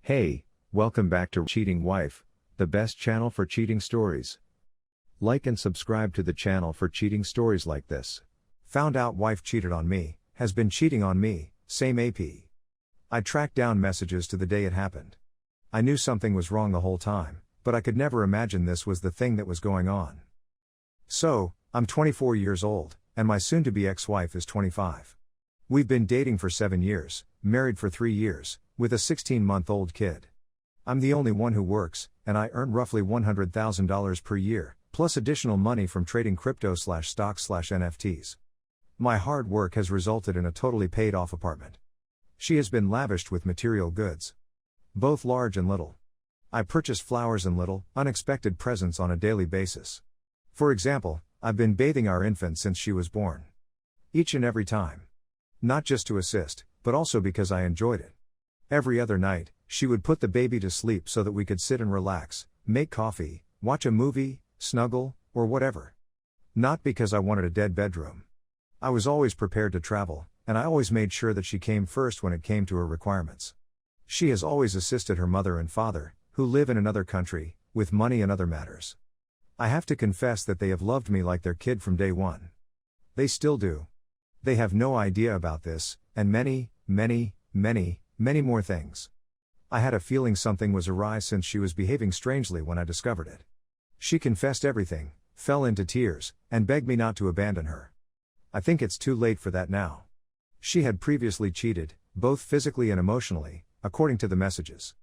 Hey, welcome back to Cheating Wife, the best channel for cheating stories. Like and subscribe to the channel for cheating stories like this. Found out wife cheated on me, has been cheating on me, same AP. I tracked down messages to the day it happened. I knew something was wrong the whole time, but I could never imagine this was the thing that was going on. So, I'm 24 years old, and my soon-to-be ex-wife is 25. We've been dating for 7 years, married for 3 years, with a 16-month-old kid. I'm the only one who works, and I earn roughly $100,000 per year, plus additional money from trading crypto/stocks/NFTs. My hard work has resulted in a totally paid-off apartment. She has been lavished with material goods, both large and little. I purchase flowers and little, unexpected presents on a daily basis. For example, I've been bathing our infant since she was born. Each and every time. Not just to assist, but also because I enjoyed it. Every other night, she would put the baby to sleep so that we could sit and relax, make coffee, watch a movie, snuggle, or whatever. Not because I wanted a dead bedroom. I was always prepared to travel, and I always made sure that she came first when it came to her requirements. She has always assisted her mother and father, who live in another country, with money and other matters. I have to confess that they have loved me like their kid from day one. They still do. They have no idea about this, and many more things. I had a feeling something was awry since she was behaving strangely when I discovered it. She confessed everything, fell into tears, and begged me not to abandon her. I think it's too late for that now. She had previously cheated, both physically and emotionally, according to the messages.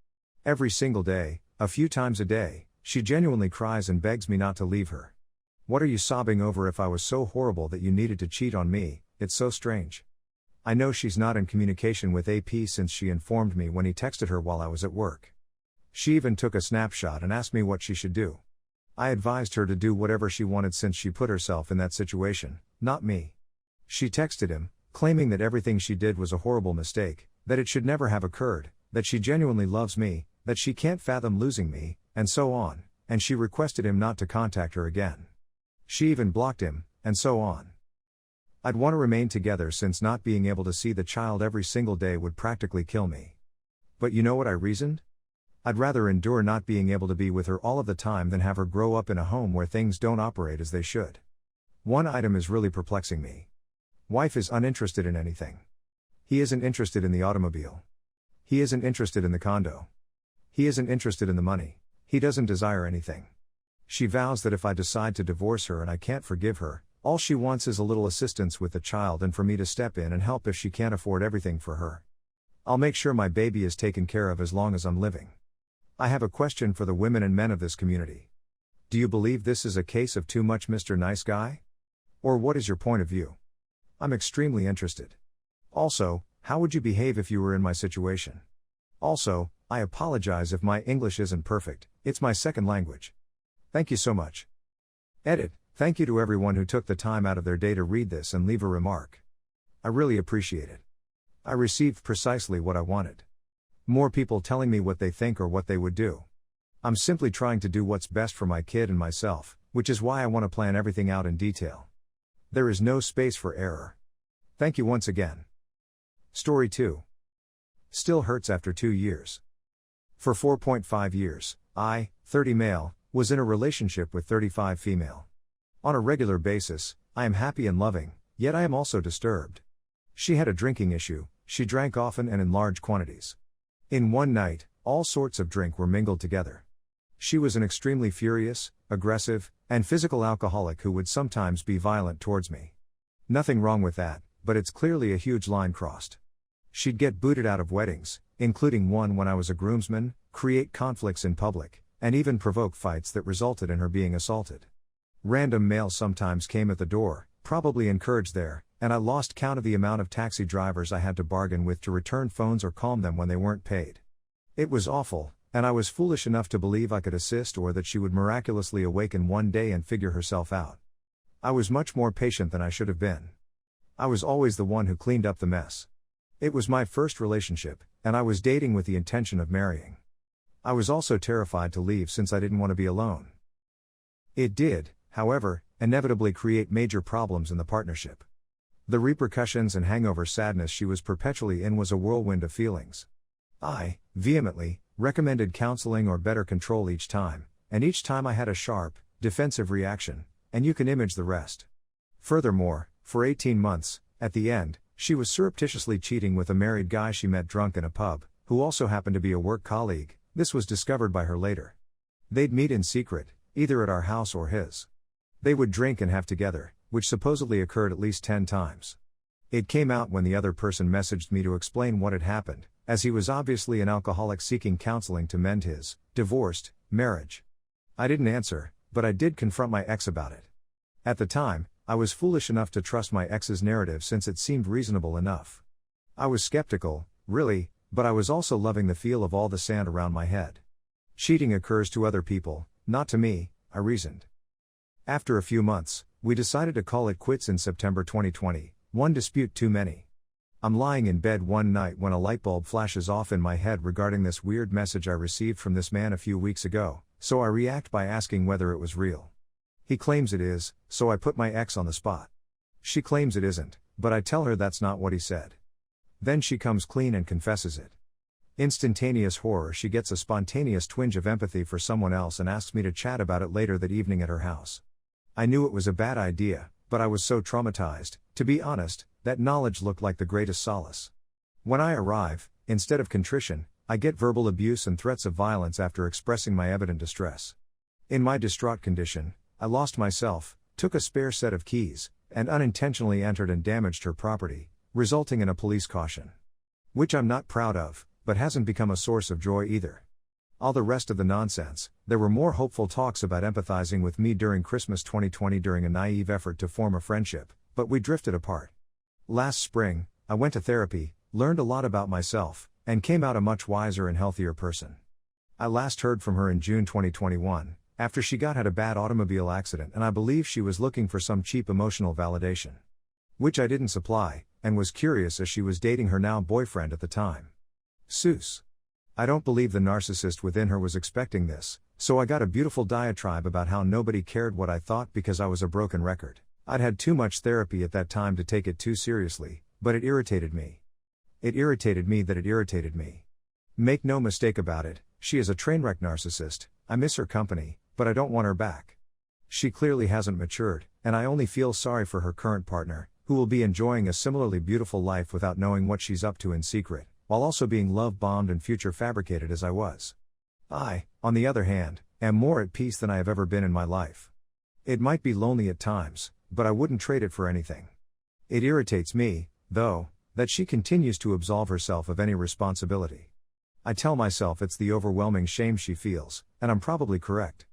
Every single day, a few times a day, she genuinely cries and begs me not to leave her. What are you sobbing over? If I was so horrible that you needed to cheat on me, it's so strange. I know she's not in communication with AP since she informed me when he texted her while I was at work. She even took a snapshot and asked me what she should do. I advised her to do whatever she wanted since she put herself in that situation, not me. She texted him, claiming that everything she did was a horrible mistake, that it should never have occurred, that she genuinely loves me, that she can't fathom losing me, and so on, and she requested him not to contact her again. She even blocked him, and so on. I'd want to remain together since not being able to see the child every single day would practically kill me. But you know what I reasoned? I'd rather endure not being able to be with her all of the time than have her grow up in a home where things don't operate as they should. One item is really perplexing me. Wife is uninterested in anything. He isn't interested in the automobile. He isn't interested in the condo. He isn't interested in the money. He doesn't desire anything. She vows that if I decide to divorce her and I can't forgive her, all she wants is a little assistance with the child and for me to step in and help if she can't afford everything for her. I'll make sure my baby is taken care of as long as I'm living. I have a question for the women and men of this community. Do you believe this is a case of too much Mr. Nice Guy? Or what is your point of view? I'm extremely interested. Also, how would you behave if you were in my situation? Also, I apologize if my English isn't perfect, it's my second language. Thank you so much. Edit. Thank you to everyone who took the time out of their day to read this and leave a remark. I really appreciate it. I received precisely what I wanted. More people telling me what they think or what they would do. I'm simply trying to do what's best for my kid and myself, which is why I want to plan everything out in detail. There is no space for error. Thank you once again. Story 2. Still hurts after 2 years. For 4.5 years, I, 30 male, was in a relationship with 35 female. On a regular basis, I am happy and loving, yet I am also disturbed. She had a drinking issue, she drank often and in large quantities. In one night, all sorts of drink were mingled together. She was an extremely furious, aggressive, and physical alcoholic who would sometimes be violent towards me. Nothing wrong with that, but it's clearly a huge line crossed. She'd get booted out of weddings, including one when I was a groomsman, create conflicts in public, and even provoke fights that resulted in her being assaulted. Random males sometimes came at the door, probably encouraged there, and I lost count of the amount of taxi drivers I had to bargain with to return phones or calm them when they weren't paid. It was awful, and I was foolish enough to believe I could assist or that she would miraculously awaken one day and figure herself out. I was much more patient than I should have been. I was always the one who cleaned up the mess. It was my first relationship, and I was dating with the intention of marrying. I was also terrified to leave since I didn't want to be alone. It did, however, inevitably create major problems in the partnership. The repercussions and hangover sadness she was perpetually in was a whirlwind of feelings. I, vehemently, recommended counseling or better control each time, and each time I had a sharp, defensive reaction, and you can image the rest. Furthermore, for 18 months, at the end, she was surreptitiously cheating with a married guy she met drunk in a pub, who also happened to be a work colleague. This was discovered by her later. They'd meet in secret, either at our house or his. They would drink and have together, which supposedly occurred at least 10 times. It came out when the other person messaged me to explain what had happened, as he was obviously an alcoholic seeking counseling to mend his divorced marriage. I didn't answer, but I did confront my ex about it. At the time, I was foolish enough to trust my ex's narrative since it seemed reasonable enough. I was skeptical, really, but I was also loving the feel of all the sand around my head. Cheating occurs to other people, not to me, I reasoned. After a few months, we decided to call it quits in September 2020, one dispute too many. I'm lying in bed one night when a light bulb flashes off in my head regarding this weird message I received from this man a few weeks ago, so I react by asking whether it was real. He claims it is, so I put my ex on the spot. She claims it isn't, but I tell her that's not what he said. Then she comes clean and confesses it. Instantaneous horror, she gets a spontaneous twinge of empathy for someone else and asks me to chat about it later that evening at her house. I knew it was a bad idea, but I was so traumatized, to be honest, that knowledge looked like the greatest solace. When I arrive, instead of contrition, I get verbal abuse and threats of violence after expressing my evident distress. In my distraught condition, I lost myself, took a spare set of keys, and unintentionally entered and damaged her property, resulting in a police caution. Which I'm not proud of, but hasn't become a source of joy either. All the rest of the nonsense, there were more hopeful talks about empathizing with me during Christmas 2020 during a naive effort to form a friendship, but we drifted apart. Last spring, I went to therapy, learned a lot about myself, and came out a much wiser and healthier person. I last heard from her in June 2021, after she had a bad automobile accident, and I believe she was looking for some cheap emotional validation. Which I didn't supply, and was curious as she was dating her now boyfriend at the time. Seuss. I don't believe the narcissist within her was expecting this, so I got a beautiful diatribe about how nobody cared what I thought because I was a broken record. I'd had too much therapy at that time to take it too seriously, but it irritated me. It irritated me that it irritated me. Make no mistake about it, she is a trainwreck narcissist. I miss her company, but I don't want her back. She clearly hasn't matured, and I only feel sorry for her current partner, who will be enjoying a similarly beautiful life without knowing what she's up to in secret, while also being love-bombed and future-fabricated as I was. I, on the other hand, am more at peace than I have ever been in my life. It might be lonely at times, but I wouldn't trade it for anything. It irritates me, though, that she continues to absolve herself of any responsibility. I tell myself it's the overwhelming shame she feels, and I'm probably correct.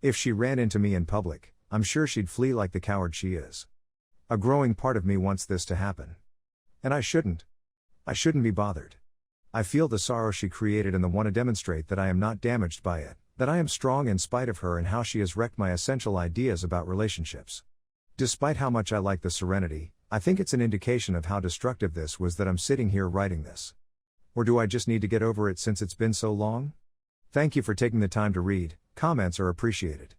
If she ran into me in public, I'm sure she'd flee like the coward she is. A growing part of me wants this to happen. And I shouldn't. I shouldn't be bothered. I feel the sorrow she created and want to demonstrate that I am not damaged by it, that I am strong in spite of her and how she has wrecked my essential ideas about relationships. Despite how much I like the serenity, I think it's an indication of how destructive this was that I'm sitting here writing this. Or do I just need to get over it since it's been so long? Thank you for taking the time to read. Comments are appreciated.